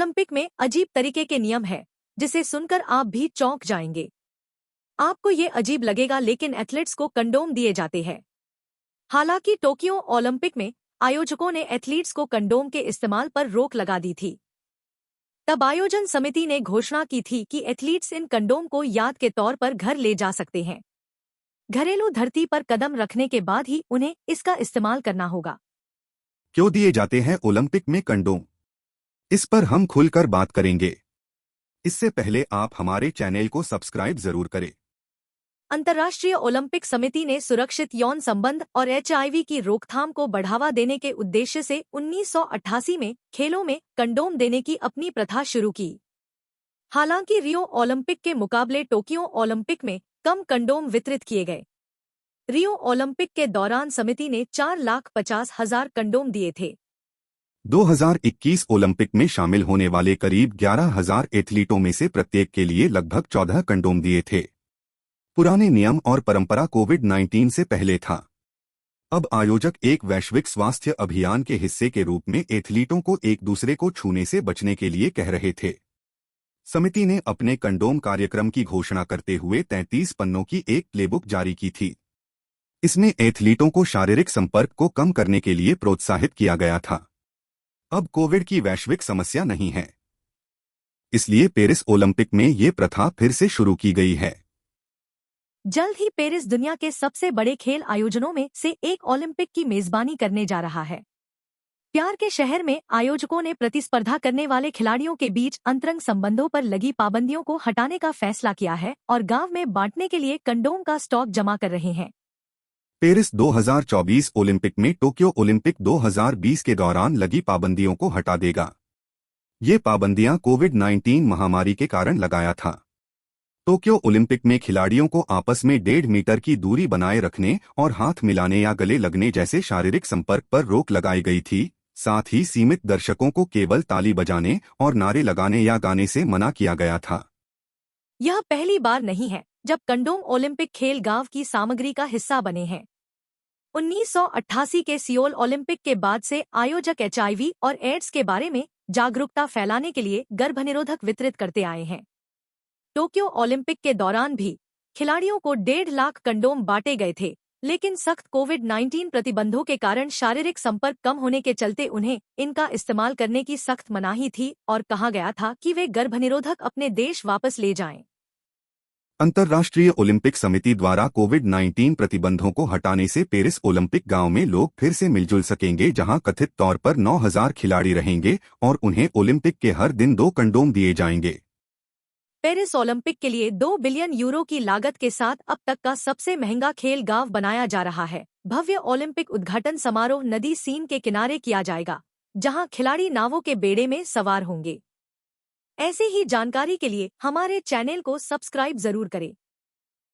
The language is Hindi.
ओलंपिक में अजीब तरीके के नियम है जिसे सुनकर आप भी चौंक जाएंगे। आपको ये अजीब लगेगा, लेकिन एथलीट्स को कंडोम दिए जाते हैं। हालांकि टोक्यो ओलंपिक में आयोजकों ने एथलीट्स को कंडोम के इस्तेमाल पर रोक लगा दी थी। तब आयोजन समिति ने घोषणा की थी कि एथलीट्स इन कंडोम को याद के तौर पर घर ले जा सकते हैं। घरेलू धरती पर कदम रखने के बाद ही उन्हें इसका इस्तेमाल करना होगा। क्यों दिए जाते हैं ओलंपिक में कंडोम? इस पर हम खुलकर बात करेंगे। इससे पहले आप हमारे चैनल को सब्सक्राइब जरूर करें। अंतर्राष्ट्रीय ओलंपिक समिति ने सुरक्षित यौन संबंध और एचआईवी की रोकथाम को बढ़ावा देने के उद्देश्य से 1988 में खेलों में कंडोम देने की अपनी प्रथा शुरू की। हालांकि रियो ओलंपिक के मुकाबले टोक्यो ओलंपिक में कम कंडोम वितरित किए गए। रियो ओलंपिक के दौरान समिति ने 4,50,000 कंडोम दिए थे। 2021 ओलंपिक में शामिल होने वाले करीब 11,000 एथलीटों में से प्रत्येक के लिए लगभग 14 कंडोम दिए थे। पुराने नियम और परंपरा कोविड-19 से पहले था। अब आयोजक एक वैश्विक स्वास्थ्य अभियान के हिस्से के रूप में एथलीटों को एक दूसरे को छूने से बचने के लिए कह रहे थे। समिति ने अपने कंडोम कार्यक्रम की घोषणा करते हुए 33 पन्नों की एक प्लेबुक जारी की थी। इसमें एथलीटों को शारीरिक संपर्क को कम करने के लिए प्रोत्साहित किया गया था। अब कोविड की वैश्विक समस्या नहीं है, इसलिए पेरिस ओलंपिक में ये प्रथा फिर से शुरू की गई है। जल्द ही पेरिस दुनिया के सबसे बड़े खेल आयोजनों में से एक ओलंपिक की मेजबानी करने जा रहा है। प्यार के शहर में आयोजकों ने प्रतिस्पर्धा करने वाले खिलाड़ियों के बीच अंतरंग संबंधों पर लगी पाबंदियों को हटाने का फैसला किया है और गांव में बांटने के लिए कंडोम का स्टॉक जमा कर रहे हैं। पेरिस 2024 ओलंपिक में टोक्यो ओलंपिक 2020 के दौरान लगी पाबंदियों को हटा देगा। ये पाबंदियां कोविड-19 महामारी के कारण लगाया था। टोक्यो ओलंपिक में खिलाड़ियों को आपस में 1.5 मीटर की दूरी बनाए रखने और हाथ मिलाने या गले लगने जैसे शारीरिक संपर्क पर रोक लगाई गई थी। साथ ही सीमित दर्शकों को केवल ताली बजाने और नारे लगाने या गाने से मना किया गया था। यह पहली बार नहीं है जब कंडोम ओलंपिक खेल गांव की सामग्री का हिस्सा बने हैं। 1988 के सियोल ओलंपिक के बाद से आयोजक एचआईवी और एड्स के बारे में जागरूकता फैलाने के लिए गर्भनिरोधक वितरित करते आए हैं। टोक्यो ओलंपिक के दौरान भी खिलाड़ियों को 1.5 लाख कंडोम बांटे गए थे, लेकिन सख्त कोविड-19 प्रतिबंधों के कारण शारीरिक संपर्क कम होने के चलते उन्हें इनका इस्तेमाल करने की सख्त मनाही थी और कहा गया था कि वे गर्भनिरोधक अपने देश वापस ले जाएं। अंतर्राष्ट्रीय ओलंपिक समिति द्वारा कोविड-19 प्रतिबंधों को हटाने से पेरिस ओलंपिक गांव में लोग फिर से मिलजुल सकेंगे, जहां कथित तौर पर 9,000 खिलाड़ी रहेंगे और उन्हें ओलंपिक के हर दिन 2 कंडोम दिए जाएंगे। पेरिस ओलंपिक के लिए 2 बिलियन यूरो की लागत के साथ अब तक का सबसे महंगा खेल गांव बनाया जा रहा है। भव्य ओलंपिक उद्घाटन समारोह नदी सीन के किनारे किया जाएगा, जहां खिलाड़ी नावों के बेड़े में सवार होंगे। ऐसी ही जानकारी के लिए हमारे चैनल को सब्सक्राइब जरूर करें।